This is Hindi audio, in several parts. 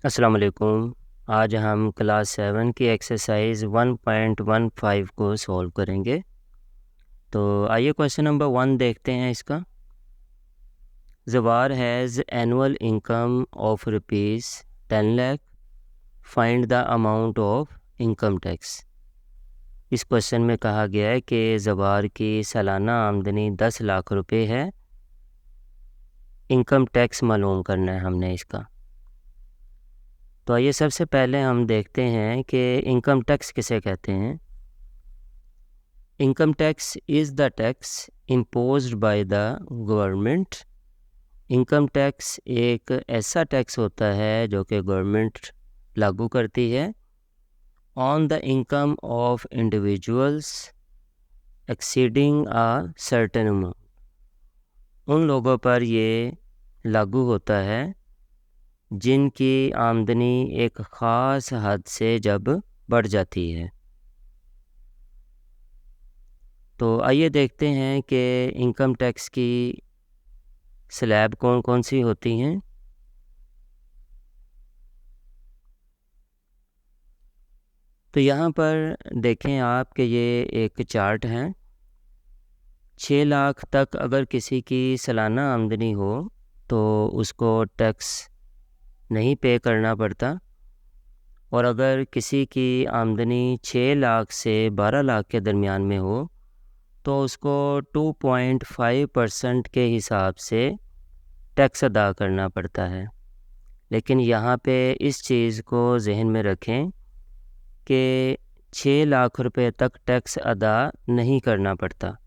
अस्सलाम वालेकुम। आज हम क्लास 7 की एक्सरसाइज 1.15 को सॉल्व करेंगे। तो आइए क्वेश्चन नंबर 1 देखते हैं इसका। Zawar has annual income of rupees 10 lakh, find the amount of income tax. इस क्वेश्चन में कहा गया है कि ज़वार की सालाना आमदनी 10 लाख रुपए है। इनकम टैक्स मालूम करना है हमने इसका। तो आइए सबसे पहले हम देखते हैं कि इनकम टैक्स किसे कहते हैं। Income tax is the tax imposed by the government. Income tax एक ऐसा टैक्स होता है जो कि गवर्नमेंट लागू करती है on the income of individuals exceeding a certain amount. उन लोगों पर ये लागू होता है जिनकी आमदनी एक ख़ास हद से जब बढ़ जाती है। तो आइए देखते हैं कि इनकम टैक्स की स्लैब कौन कौन सी होती हैं। तो यहाँ पर देखें आप कि ये एक चार्ट है। 6 लाख तक अगर किसी की सालाना आमदनी हो तो उसको टैक्स नहीं पे करना पड़ता, और अगर किसी की आमदनी 6 लाख से 12 लाख के दरमियान में हो तो उसको 2.5% के हिसाब से टैक्स अदा करना पड़ता है। लेकिन यहाँ पे इस चीज़ को जहन में रखें कि 6 लाख रुपए तक टैक्स अदा नहीं करना पड़ता।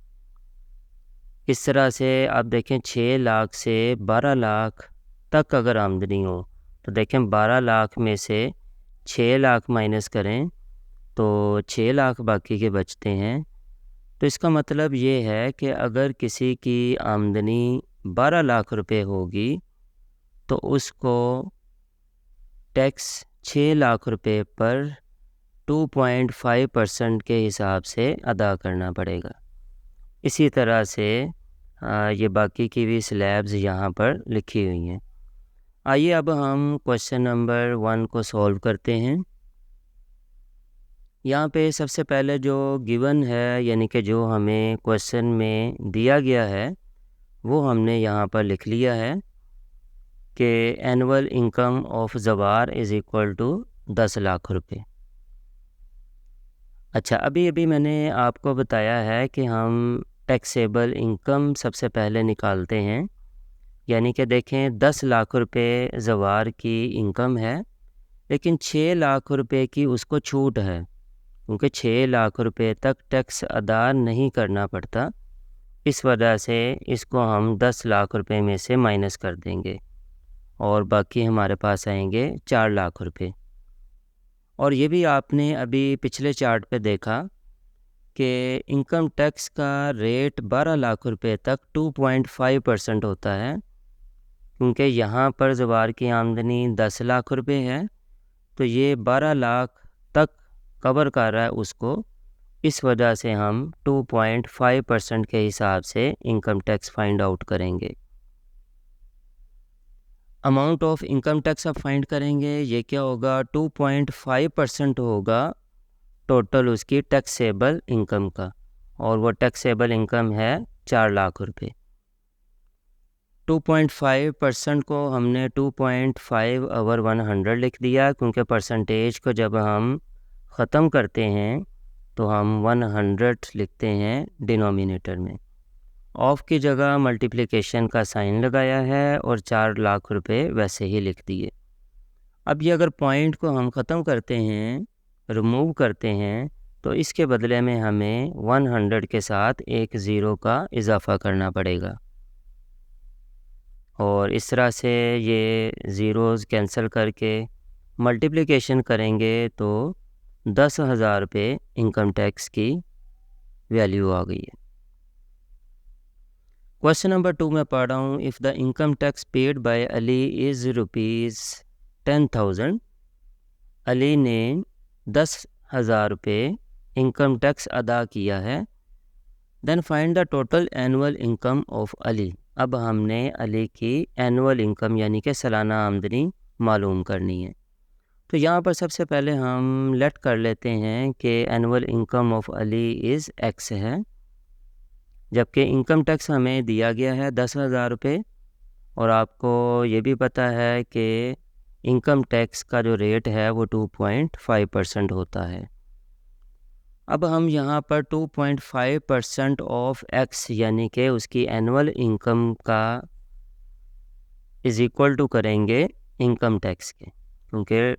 इस तरह से आप देखें 6 लाख से 12 लाख तक अगर आमदनी हो तो देखें 12 लाख में से 6 लाख माइनस करें तो 6 लाख बाकी के बचते हैं। तो इसका मतलब ये है कि अगर किसी की आमदनी 12 लाख रुपए होगी तो उसको टैक्स 6 लाख रुपए पर 2.5% के हिसाब से अदा करना पड़ेगा। इसी तरह से ये बाकी की भी स्लैब्स यहाँ पर लिखी हुई हैं। आइए अब हम क्वेश्चन नंबर 1 को सॉल्व करते हैं। यहाँ पे सबसे पहले जो गिवन है यानी कि जो हमें क्वेश्चन में दिया गया है वो हमने यहाँ पर लिख लिया है कि annual income of Zawar is equal to 10 lakh रुपए। अच्छा, अभी मैंने आपको बताया है कि हम टैक्सेबल इनकम सबसे पहले निकालते हैं। यानी कि देखें 10 लाख रुपए ज़वार की इनकम है, लेकिन 6 लाख रुपए की उसको छूट है क्योंकि 6 लाख रुपए तक टैक्स अदा नहीं करना पड़ता। इस वजह से इसको हम 10 लाख रुपए में से माइनस कर देंगे और बाकी हमारे पास आएंगे 4 लाख रुपए। और ये भी आपने अभी पिछले चार्ट पे देखा कि इनकम टैक्स का रेट 12 लाख रुपए तक 2.5% होता है, क्योंकि यहाँ पर ज़वार की आमदनी 10 लाख रुपए है तो ये 12 लाख तक कवर कर रहा है उसको। इस वजह से हम 2.5% के हिसाब से इनकम टैक्स फाइंड आउट करेंगे। अमाउंट ऑफ इनकम टैक्स अब फाइंड करेंगे। ये क्या होगा, 2.5% होगा टोटल उसकी टैक्सेबल इनकम का, और वो टैक्सेबल इनकम है 4 लाख रुपए। 2.5% को हमने 2.5 ओवर 100 लिख दिया, क्योंकि परसेंटेज को जब हम ख़त्म करते हैं तो हम 100 लिखते हैं डिनोमिनेटर में। ऑफ की जगह मल्टीप्लिकेशन का साइन लगाया है और 4 लाख रुपए वैसे ही लिख दिए। अब ये अगर पॉइंट को हम ख़त्म करते हैं, रिमूव करते हैं, तो इसके बदले में हमें 100 के साथ एक ज़ीरो का इजाफ़ा करना पड़ेगा, और इस तरह से ये ज़ीरोज़ कैंसिल करके मल्टीप्लिकेशन करेंगे तो 10,000 रुपये इनकम टैक्स की वैल्यू आ गई है। क्वेश्चन नंबर 2 में पढ़ रहा हूँ। If the income tax paid by Ali is ₹10,000, Ali ने 10,000 रुपये इनकम टैक्स अदा किया है, then find the total annual income of Ali. अब हमने अली की एनुअल इनकम यानी कि सालाना आमदनी मालूम करनी है। तो यहाँ पर सबसे पहले हम लेट कर लेते हैं कि annual income of Ali is x है, जबकि इनकम टैक्स हमें दिया गया है 10,000 रुपये, और आपको ये भी पता है कि इनकम टैक्स का जो रेट है वो 2.5% होता है। अब हम यहाँ पर 2.5% ऑफ एक्स यानी कि उसकी एनुअल इनकम का इज़ इक्वल टू करेंगे इनकम टैक्स के, क्योंकि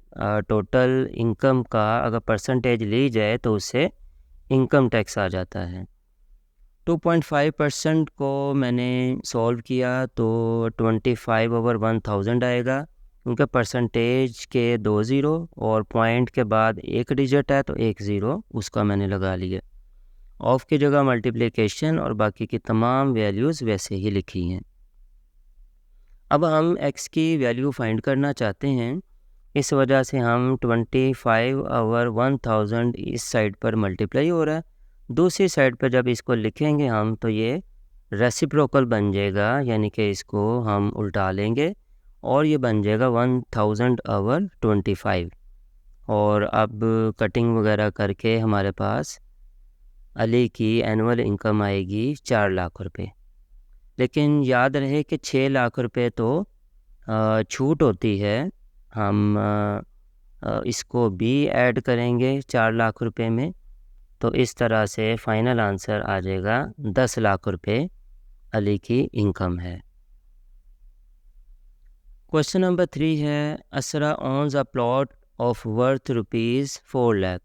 टोटल इनकम का अगर परसेंटेज ली जाए तो उससे इनकम टैक्स आ जाता है। 2.5% को मैंने सॉल्व किया तो 25/1000 आएगा, क्योंकि परसेंटेज के 2 ज़ीरो और पॉइंट के बाद एक डिजिट है तो 1 ज़ीरो उसका मैंने लगा लिया। ऑफ की जगह मल्टीप्लिकेशन और बाकी की तमाम वैल्यूज़ वैसे ही लिखी हैं। अब हम x की वैल्यू फाइंड करना चाहते हैं, इस वजह से हम 25/1000 इस साइड पर मल्टीप्लाई हो रहा है, दूसरी साइड पर जब इसको लिखेंगे हम तो ये रेसिप्रोकल बन जाएगा, यानी कि इसको हम उल्टा लेंगे और ये बन जाएगा 1000/25। और अब कटिंग वगैरह करके हमारे पास अली की एनुअल इनकम आएगी 4 लाख रुपए। लेकिन याद रहे कि 6 लाख रुपए तो छूट होती है, हम इसको भी ऐड करेंगे 4 लाख रुपए में, तो इस तरह से फाइनल आंसर आ जाएगा 10 लाख रुपए अली की इनकम है। क्वेश्चन नंबर 3 है, Asra owns a plot of worth ₹4 lakh.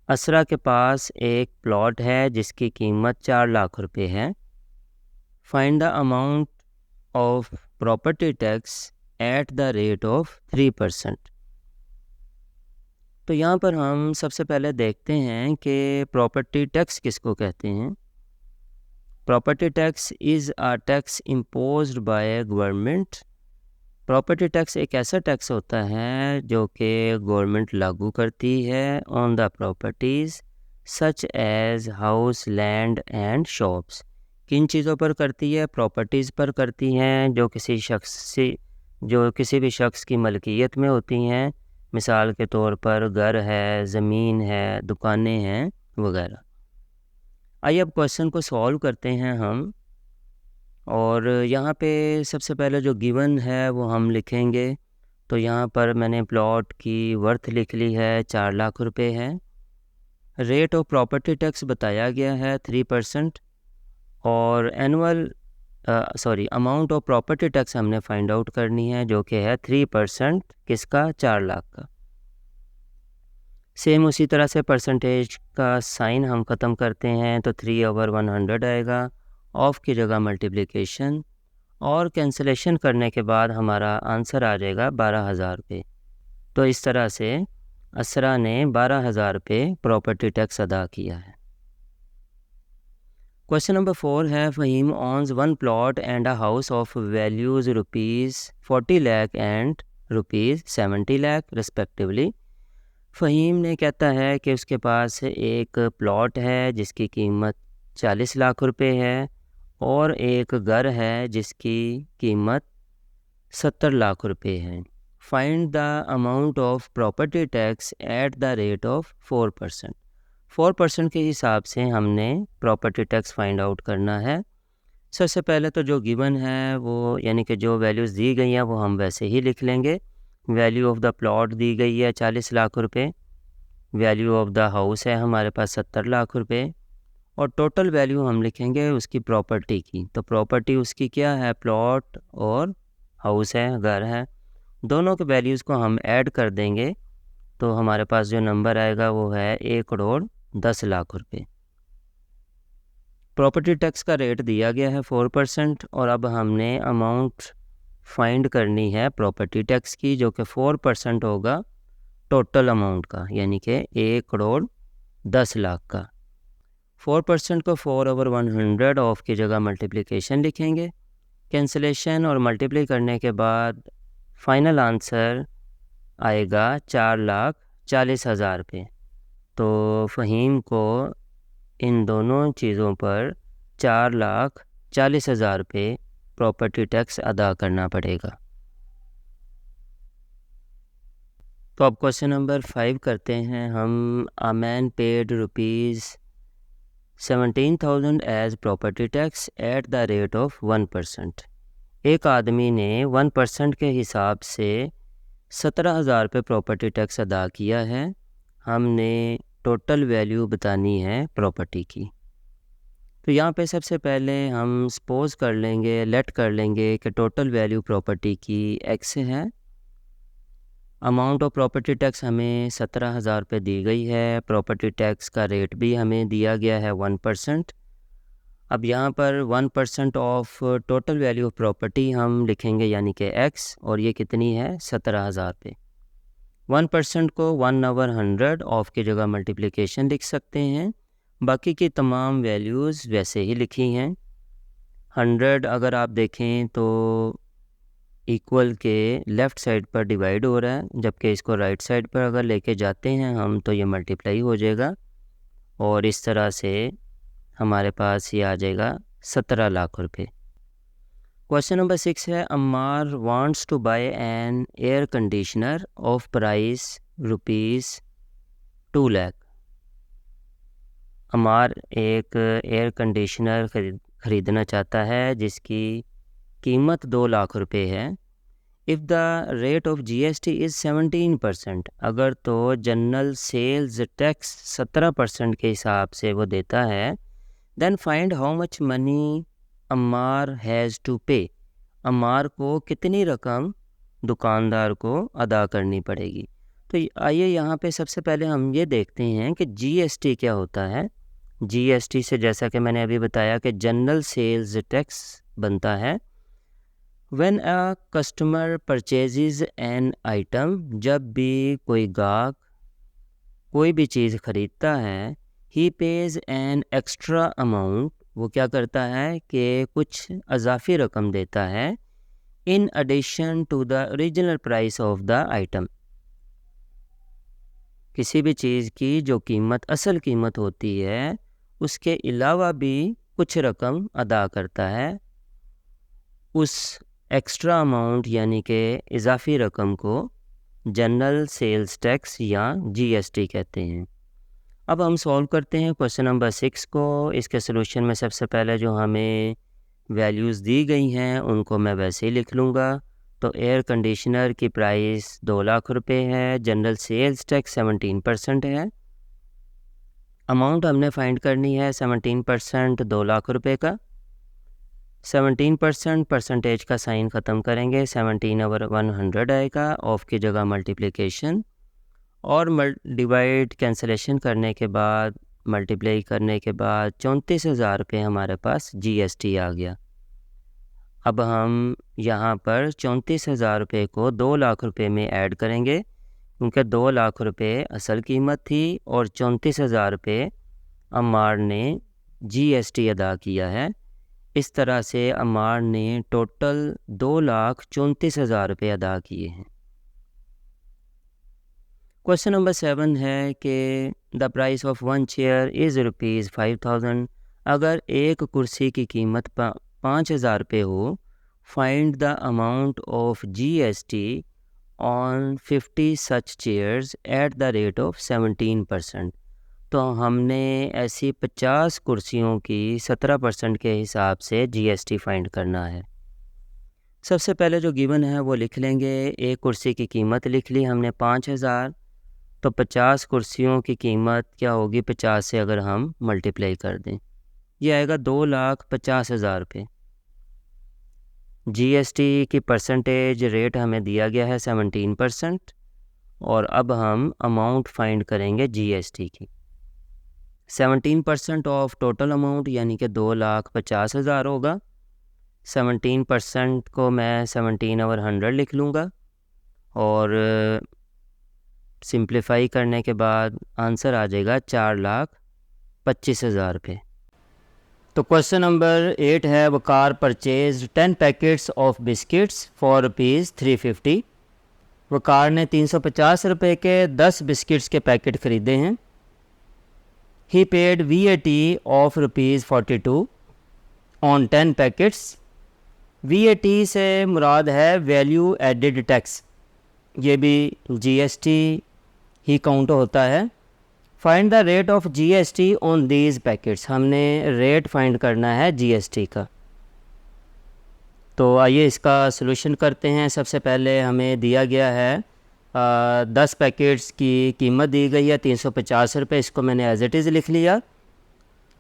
Asra के पास एक प्लॉट है जिसकी कीमत 4 लाख रुपए है। Find the amount of property tax at the rate of 3%। तो यहाँ पर हम सबसे पहले देखते हैं कि प्रॉपर्टी टैक्स किसको कहते हैं। Property tax is a tax imposed by government. Property tax एक ऐसा टैक्स होता है जो कि गवर्नमेंट लागू करती है on the properties such as house, land and shops. किन चीज़ों पर करती है? प्रॉपर्टीज़ पर करती हैं जो किसी भी शख्स की मलकियत में होती हैं। मिसाल के तौर पर घर है, ज़मीन है, दुकानें हैं वगैरह। आइए अब क्वेश्चन को सॉल्व करते हैं हम, और यहाँ पे सबसे पहले जो गिवन है वो हम लिखेंगे। तो यहाँ पर मैंने प्लॉट की वर्थ लिख ली है, 4 लाख रुपए है। रेट ऑफ प्रॉपर्टी टैक्स बताया गया है 3%, और अमाउंट ऑफ प्रॉपर्टी टैक्स हमने फाइंड आउट करनी है जो कि है 3% किसका? 4 लाख का। सेम उसी तरह से परसेंटेज का साइन हम ख़त्म करते हैं तो 3/100 आएगा। ऑफ की जगह मल्टीप्लिकेशन और कैंसिलेशन करने के बाद हमारा आंसर आ जाएगा 12,000 रुपये। तो इस तरह से असरा ने 12,000 रुपये प्रॉपर्टी टैक्स अदा किया है। क्वेश्चन नंबर 4 है, Faheem owns one plot and a house of values ₹40 lakh and ₹70 lakh respectively. Faheem ने कहता है कि उसके पास एक प्लॉट है जिसकी कीमत 40 लाख रुपए है और एक घर है जिसकी कीमत 70 लाख रुपए है। Find the amount of property tax at the rate of 4%। 4% के हिसाब से हमने प्रॉपर्टी टैक्स फाइंड आउट करना है। सबसे पहले तो जो गिवन है वो, यानी कि जो वैल्यूज़ दी गई हैं वो हम वैसे ही लिख लेंगे। Value of the plot the गई है 40 लाख रुपए, वैल्यू ऑफ द हाउस है हमारे पास 70 लाख रुपए, और टोटल वैल्यू हम लिखेंगे उसकी प्रॉपर्टी की। तो प्रॉपर्टी उसकी क्या है? प्लॉट और हाउस है, घर है। दोनों के वैल्यूज़ को हम ऐड कर देंगे तो हमारे पास जो नंबर आएगा वो है 1,10 लाख रुपए। प्रॉपर्टी टैक्स का रेट दिया गया है 4%, और अब हमने अमाउंट फाइंड करनी है प्रॉपर्टी टैक्स की जो कि 4% होगा टोटल अमाउंट का, यानी कि 1,10 लाख का। 4% को 4/100 ऑफ की जगह मल्टीप्लिकेशन लिखेंगे। कैंसिलेशन और मल्टीप्लाई करने के बाद फाइनल आंसर आएगा 4,40,000 रुपये। तो फ़हीम को इन दोनों चीज़ों पर 4,40,000 रुपये प्रॉपर्टी टैक्स अदा करना पड़ेगा। तो अब क्वेश्चन नंबर 5 करते हैं हम। A man paid ₹17,000 as property tax at the rate of 1%। एक आदमी ने 1% के हिसाब से 17,000 रुपये प्रॉपर्टी टैक्स अदा किया है। हमने टोटल वैल्यू बतानी है प्रॉपर्टी की। तो यहाँ पे सबसे पहले हम सपोज कर लेंगे, लेट कर लेंगे कि टोटल वैल्यू प्रॉपर्टी की x है। अमाउंट ऑफ प्रॉपर्टी टैक्स हमें 17,000 रुपये दी गई है। प्रॉपर्टी टैक्स का रेट भी हमें दिया गया है 1%। अब यहाँ पर 1% of total value of property हम लिखेंगे, यानी कि x, और ये कितनी है 17,000 रुपये। 1% को 1/100 ऑफ की जगह मल्टीप्लिकेशन लिख सकते हैं। बाकी की तमाम वैल्यूज़ वैसे ही लिखी हैं। 100 अगर आप देखें तो इक्वल के लेफ़्ट साइड पर डिवाइड हो रहा है, जबकि इसको राइट साइड पर अगर लेके जाते हैं हम तो ये मल्टीप्लाई हो जाएगा, और इस तरह से हमारे पास ये आ जाएगा 17 लाख रुपए। क्वेश्चन नंबर 6 है, Ammar wants to buy an air conditioner of price ₹2 lakh. Ammar एक एयर कंडीशनर ख़रीदना चाहता है जिसकी कीमत 2 लाख रुपए है। If the rate of GST is 17%, अगर तो जनरल सेल्स टैक्स 17% के हिसाब से वो देता है, then find how much money Ammar has to pay. Ammar को कितनी रकम दुकानदार को अदा करनी पड़ेगी। तो आइए यहाँ पे सबसे पहले हम ये देखते हैं कि GST क्या होता है। GST से, जैसा कि मैंने अभी बताया, कि जनरल सेल्स टैक्स बनता है। When a customer purchases an item, जब भी कोई गाहक कोई भी चीज़ ख़रीदता है, he pays an extra amount, वो क्या करता है कि कुछ अज़ाफ़ी रकम देता है, in addition to the original price of the item। किसी भी चीज़ की जो कीमत असल कीमत होती है उसके अलावा भी कुछ रकम अदा करता है। उस एक्स्ट्रा अमाउंट यानी कि इजाफ़ी रकम को जनरल सेल्स टैक्स या GST कहते हैं। अब हम सॉल्व करते हैं क्वेश्चन नंबर 6 को। इसके सलूशन में सबसे पहले जो हमें वैल्यूज़ दी गई हैं उनको मैं वैसे ही लिख लूँगा। तो एयर कंडीशनर की प्राइस 2 लाख रुपए है, जनरल सेल्स टैक्स 17% है। अमाउंट हमने फाइंड करनी है 17% 2 लाख रुपए का। 17% परसेंटेज का साइन ख़त्म करेंगे, 17/100 आएगा, ऑफ की जगह मल्टीप्लिकेशन, और डिवाइड कैंसलेशन करने के बाद, मल्टीप्लाई करने के बाद 34,000 रुपये हमारे पास GST आ गया। अब हम यहाँ पर 34,000 रुपये को 2 लाख रुपये में ऐड करेंगे, क्योंकि 2 लाख रुपये असल कीमत थी और 34,000 रुपये अम्मार ने GST अदा किया है। इस तरह से अम्मार ने टोटल 2,34,000 रुपये अदा किए हैं। क्वेश्चन नंबर 7 है कि the price of 1 chair is ₹5,000। अगर एक कुर्सी की कीमत 5,000 रुपये हो, find the amount of GST on 50 such chairs eight the rate of 17%। तो हमने ऐसी 50 कुर्सियों की 17% के हिसाब से GST फाइंड करना है। सबसे पहले जो गिवन है वो लिख लेंगे। एक कुर्सी की कीमत लिख ली हमने 5,000, तो 50 कुर्सियों की कीमत क्या होगी, 50 से अगर हम मल्टीप्लाई कर दें, ये आएगा 2,50,000 रुपये। GST की परसेंटेज रेट हमें दिया गया है 17%, और अब हम अमाउंट फाइंड करेंगे GST की। 17% ऑफ टोटल अमाउंट यानी कि 2,50,000 होगा। 17% को मैं 17/100 लिख लूँगा, और सिंप्लीफाई करने के बाद आंसर आ जाएगा 4,25,000 रुपये। तो क्वेश्चन नंबर 8 है, Waqar purchase 10 packets of biscuits for ₹350। Waqar ने 350 रुपये के 10 बिस्किट्स के पैकेट ख़रीदे हैं। He paid VAT of ₹42 on 10 packets. VAT से मुराद है वैल्यू एडिड टैक्स। ये भी जीएसटी ही काउंट होता है। Find the rate of GST on these packets, हमने रेट फाइंड करना है जीएसटी का। तो आइए इसका सलूशन करते हैं। सबसे पहले हमें दिया गया है 10 पैकेट्स की कीमत दी गई है 350 रुपये, इसको मैंने एज इट इज़ लिख लिया।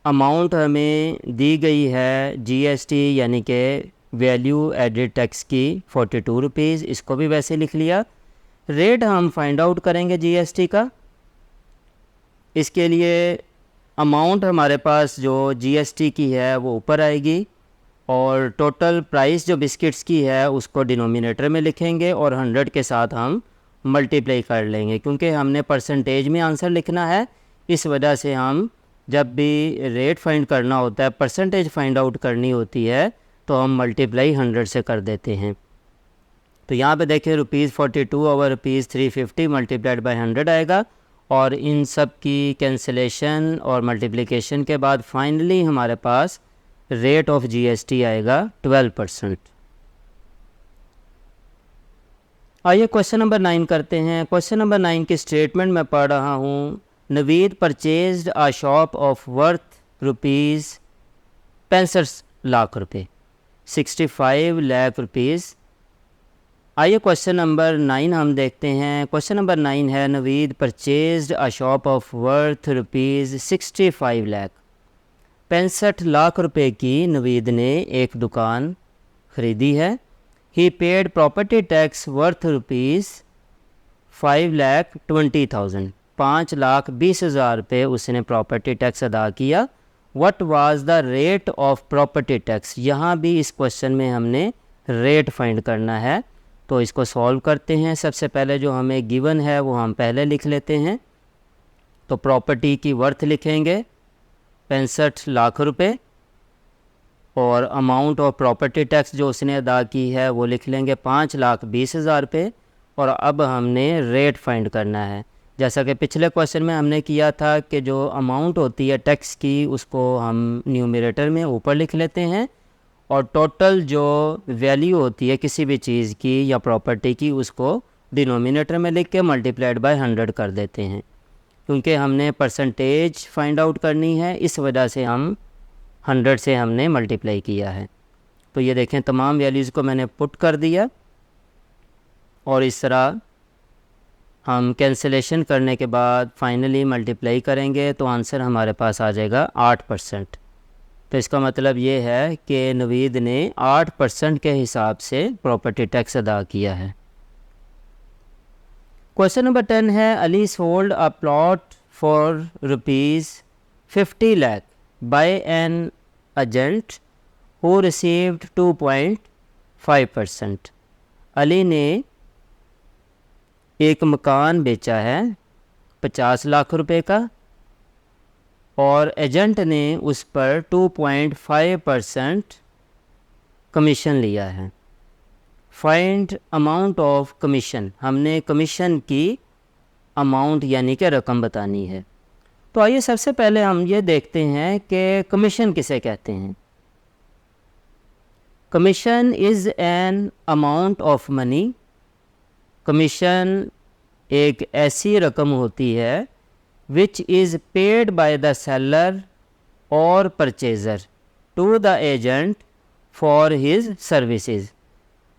अमाउंट हमें दी गई है जीएसटी यानी कि वैल्यू एडेड टैक्स की 42 रुपीज़, इसको भी वैसे लिख लिया। रेट हम फाइंड आउट करेंगे जीएसटी का। इसके लिए अमाउंट हमारे पास जो जीएसटी की है वो ऊपर आएगी और टोटल प्राइस जो बिस्किट्स की है उसको डिनोमिनेटर में लिखेंगे और 100 के साथ हम मल्टीप्लाई कर लेंगे, क्योंकि हमने परसेंटेज में आंसर लिखना है। इस वजह से हम जब भी रेट फाइंड करना होता है, परसेंटेज फाइंड आउट करनी होती है, तो हम मल्टीप्लाई 100 से कर देते हैं। तो यहाँ पे देखिए ₹42 और ₹350 मल्टीप्लाइड बाय 100 आएगा और इन सब की कैंसिलेशन और मल्टीप्लिकेशन के बाद फाइनली हमारे पास रेट ऑफ जीएसटी आएगा 12%। आइए क्वेश्चन नंबर 9 करते हैं। क्वेश्चन नंबर 9 की स्टेटमेंट मैं पढ़ रहा हूँ। Naveed purchased a shop of worth ₹65 lakh रुपये, 65 लाख रुपीज़। आइए क्वेश्चन नंबर 9 हम देखते हैं। क्वेश्चन नंबर 9 है Naveed purchased a shop of worth ₹65 lakh, 65 lakh रुपए की नवीद ने एक दुकान ख़रीदी है। He paid property tax worth ₹5,20,000, 5,20,000 रुपये उसने प्रॉपर्टी टैक्स अदा किया। What was the rate of property tax, यहाँ भी इस क्वेश्चन में हमने रेट फाइंड करना है। तो इसको सॉल्व करते हैं। सबसे पहले जो हमें गिवन है वो हम पहले लिख लेते हैं। तो प्रॉपर्टी की वर्थ लिखेंगे 65 लाख रुपए और अमाउंट ऑफ प्रॉपर्टी टैक्स जो उसने अदा की है वो लिख लेंगे 5,20,000 रुपये। और अब हमने रेट फाइंड करना है। जैसा कि पिछले क्वेश्चन में हमने किया था कि जो अमाउंट होती है टैक्स की उसको हम न्यूमरेटर में ऊपर लिख लेते हैं और टोटल जो वैल्यू होती है किसी भी चीज़ की या प्रॉपर्टी की उसको डिनोमिनेटर में लिख के मल्टीप्लाइड बाय 100 कर देते हैं, क्योंकि हमने परसेंटेज फाइंड आउट करनी है। इस वजह से हम 100 से हमने मल्टीप्लाई किया है। तो ये देखें तमाम वैल्यूज़ को मैंने पुट कर दिया और इस तरह हम कैंसिलेशन करने के बाद फाइनली मल्टीप्लाई करेंगे तो आंसर हमारे पास आ जाएगा 8%। तो इसका मतलब ये है कि नवीद ने 8% के हिसाब से प्रॉपर्टी टैक्स अदा किया है। क्वेश्चन नंबर 10 है Ali sold a plot for ₹50 lakh by an agent who received 2.5%। Ali ने एक मकान बेचा है 50 लाख रुपए का और एजेंट ने उस पर 2.5% कमीशन लिया है। फाइंड अमाउंट ऑफ कमीशन, हमने कमीशन की अमाउंट यानी कि रकम बतानी है। तो आइए सबसे पहले हम ये देखते हैं कि कमीशन किसे कहते हैं। Commission is an amount of money, commission एक ऐसी रकम होती है which is paid by the seller or purchaser to the agent for his services।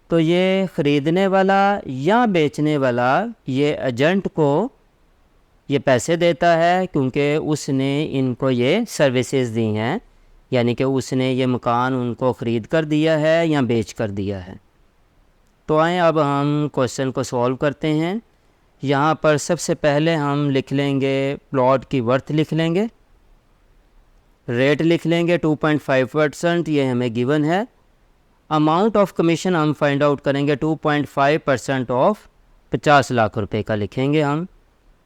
तो ये ख़रीदने वाला या बेचने वाला ये एजेंट को ये पैसे देता है क्योंकि उसने इनको ये सर्विसेज दी हैं, यानी कि उसने ये मकान उनको ख़रीद कर दिया है या बेच कर दिया है। तो आएँ अब हम क्वेश्चन को सॉल्व करते हैं। यहाँ पर सबसे पहले हम लिख लेंगे प्लॉट की वर्थ लिख लेंगे, रेट लिख लेंगे 2.5%, ये हमें गिवन है। अमाउंट ऑफ कमीशन हम फाइंड आउट करेंगे 2.5% ऑफ 50 लाख रुपए का लिखेंगे हम।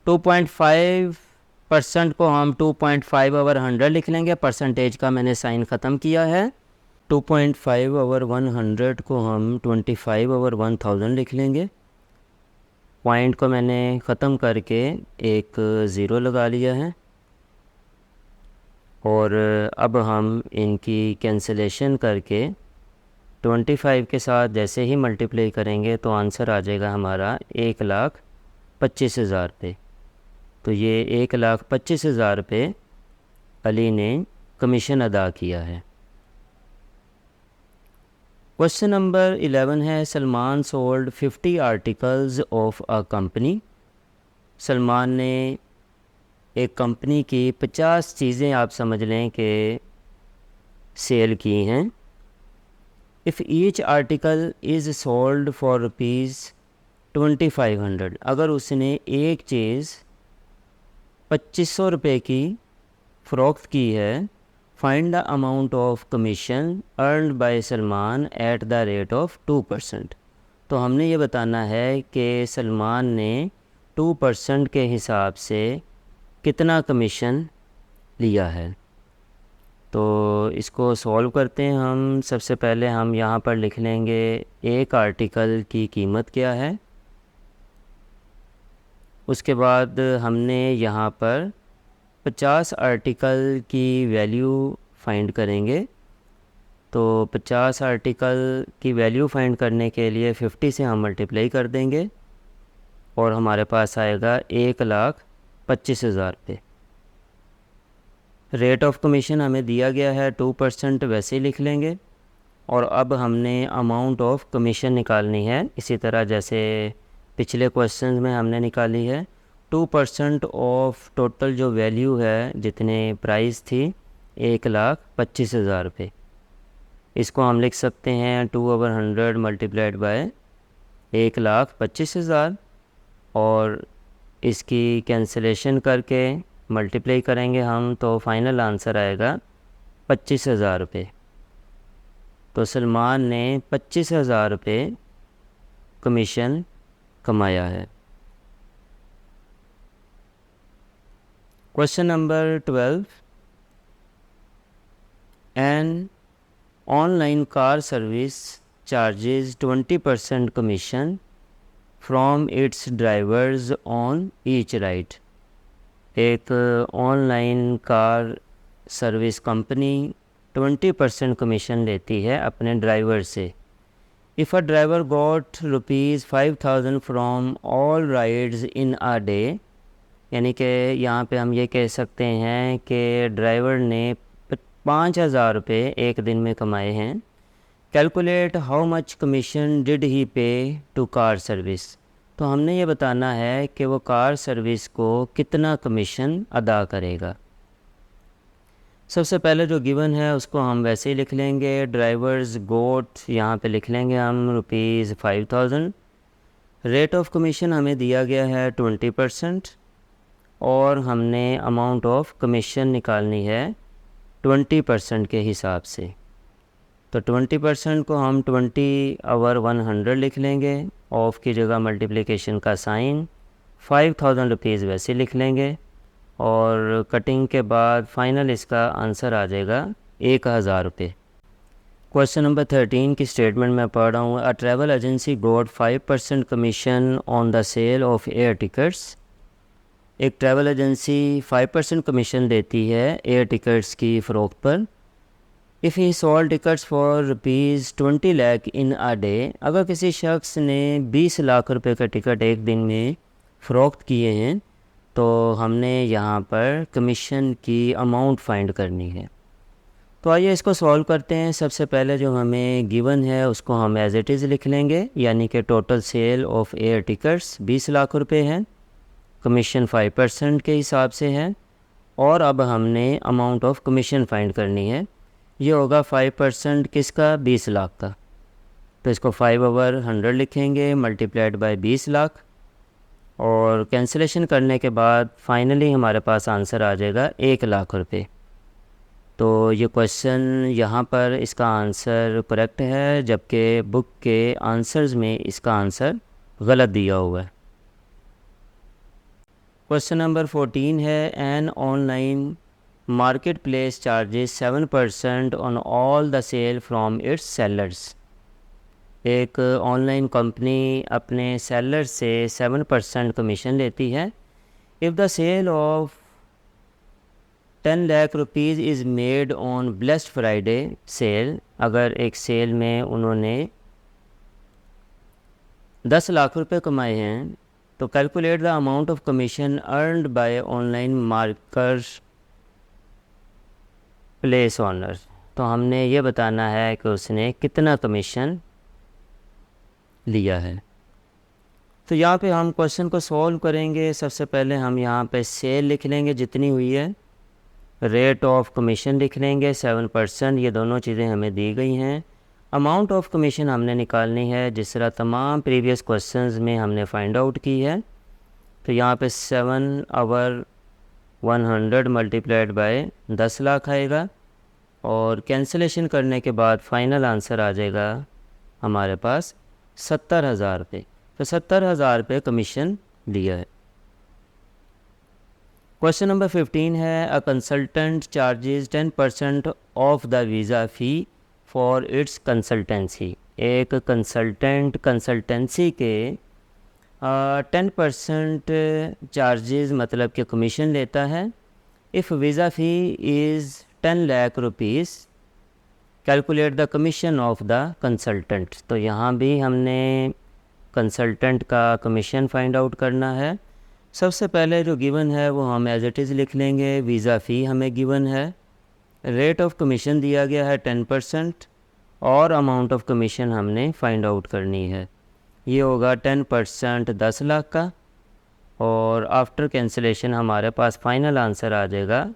2.5% को हम 2.5 ओवर 100 लिख लेंगे, परसेंटेज का मैंने साइन ख़त्म किया है। 2.5 ओवर 100 को हम 25 ओवर 1000 लिख लेंगे। पॉइंट को मैंने ख़त्म करके एक ज़ीरो लगा लिया है और अब हम इनकी कैंसिलेशन करके 25 के साथ जैसे ही मल्टीप्लाई करेंगे तो आंसर आ जाएगा हमारा 1,25,000 रुपये। तो ये 1,25,000 रुपये अली ने कमीशन अदा किया है। क्वेश्चन नंबर 11 है, Salman sold 50 articles of a company. Salman ने एक कंपनी की 50 चीज़ें आप समझ लें कि सेल की हैं। If each article is sold for ₹2500, अगर उसने एक चीज़ 2500 रुपये की फ़रोख्त की है, find the amount of commission earned bye Salman eight the rate of 2%। तो हमने ये बताना है कि सलमान ने 2% के हिसाब से कितना कमीशन लिया है। तो इसको सॉल्व करते हैं हम। सबसे पहले हम यहाँ पर लिख लेंगे एक आर्टिकल की कीमत क्या है। उसके बाद हमने यहाँ पर 50 आर्टिकल की वैल्यू फाइंड करेंगे। तो 50 आर्टिकल की वैल्यू फाइंड करने के लिए 50 से हम मल्टीप्लाई कर देंगे और हमारे पास आएगा 1,25,000 रुपये। रेट ऑफ कमीशन हमें दिया गया है 2%, वैसे ही लिख लेंगे। और अब हमने अमाउंट ऑफ कमीशन निकालनी है, इसी तरह जैसे पिछले क्वेश्चन में हमने निकाली है। 2% ऑफ टोटल जो वैल्यू है, जितने प्राइस थी 1,25,000 रुपये, इसको हम लिख सकते हैं 2/100 मल्टीप्लाइड बाय 1,25,000 और इसकी कैंसिलेशन करके मल्टीप्लाई करेंगे हम तो फाइनल आंसर आएगा 25,000 रुपये। तो सलमान ने 25,000 रुपये कमीशन कमाया है। Question number 12, an online car service charges 20% commission from its drivers on each ride. एक online car service company 20% commission लेती है अपने ड्राइवर से। If a driver got ₹5,000 from all rides in a day, यानी कि यहाँ पे हम ये कह सकते हैं कि ड्राइवर ने 5,000 रुपये एक दिन में कमाए हैं। Calculate how much commission did he पे टू कार सर्विस। तो हमने ये बताना है कि वो कार सर्विस को कितना कमीशन अदा करेगा। सबसे पहले जो गिवन है उसको हम वैसे ही लिख लेंगे। ड्राइवर्स गोट यहाँ पे लिख लेंगे हम ₹5,000। रेट ऑफ कमीशन हमें दिया गया है 20% और हमने अमाउंट ऑफ कमीशन निकालनी है 20% के हिसाब से। तो 20% को हम 20/100 लिख लेंगे। ऑफ की जगह मल्टीप्लिकेशन का साइन, 5,000 रुपीज़ वैसे लिख लेंगे और कटिंग के बाद फाइनल इसका आंसर आ जाएगा 1,000 रुपये। क्वेश्चन नंबर 13 की स्टेटमेंट मैं पढ़ रहा हूँ। A travel agency got 5% commission on the sale of air tickets. एक ट्रैवल एजेंसी 5% कमीशन देती है एयर टिकट्स की फ़रोख्त पर। If he sold tickets for ₹20 lakh in a day, अगर किसी शख्स ने 20 लाख रुपए का टिकट एक दिन में फ़रोख्त किए हैं तो हमने यहाँ पर कमीशन की अमाउंट फाइंड करनी है। तो आइए इसको सॉल्व करते हैं। सबसे पहले जो हमें गिवन है उसको हम एज इट इज़ लिख लेंगे, यानी कि total sale of air tickets 20 lakh रुपए हैं, कमीशन 5% के हिसाब से है और अब हमने अमाउंट ऑफ कमीशन फाइंड करनी है। ये होगा 5% किसका, 20 लाख का। तो इसको 5/100 लिखेंगे मल्टीप्लाइड बाय 20 लाख और कैंसिलेशन करने के बाद फाइनली हमारे पास आंसर आ जाएगा 1 लाख रुपये। तो ये क्वेश्चन यहाँ पर इसका आंसर करेक्ट है, जबकि बुक के आंसर्स में इसका आंसर गलत दिया हुआ है। क्वेश्चन नंबर 14 है, an online market place charges 7% on all the sale from its sellers. एक ऑनलाइन कंपनी अपने सेलर से 7% कमीशन लेती है। If the sale of 10 lakh rupees is made on blessed Friday sale, अगर एक सेल में उन्होंने 10 लाख रुपए कमाए हैं, तो calculate the amount of commission earned by online market place owner. तो हमने ये बताना है कि उसने कितना कमीशन लिया है। तो यहाँ पे हम क्वेश्चन को सॉल्व करेंगे। सबसे पहले हम यहाँ पे सेल लिख लेंगे जितनी हुई है, रेट ऑफ कमीशन लिख लेंगे 7%, ये दोनों चीज़ें हमें दी गई हैं। अमाउंट ऑफ कमीशन हमने निकालनी है जिस तरह तमाम प्रीवियस क्वेश्चंस में हमने फाइंड आउट की है। तो यहाँ पे 7/100 मल्टीप्लाइड बाय 10 लाख आएगा, और कैंसिलेशन करने के बाद फाइनल आंसर आ जाएगा हमारे पास 70,000 रुपये। तो 70,000 रुपये कमीशन लिया है। क्वेश्चन नंबर 15 है, a consultant charges 10% of the visa fee for its consultancy. एक कंसल्टेंट कंसल्टेंसी के 10% चार्जेस मतलब कि कमीशन लेता है। If visa fee is 10 lakh rupees, calculate the commission of the consultant. तो यहाँ भी हमने कंसल्टेंट का कमीशन फाइंड आउट करना है। सबसे पहले जो गिवन है वो हम एज इट इज़ लिख लेंगे। वीज़ा फ़ी हमें गिवन है, रेट ऑफ कमीशन दिया गया है 10%, और अमाउंट ऑफ कमीशन हमने फाइंड आउट करनी है। ये होगा 10% 10 लाख का, और आफ्टर कैंसिलेशन हमारे पास फाइनल आंसर आ जाएगा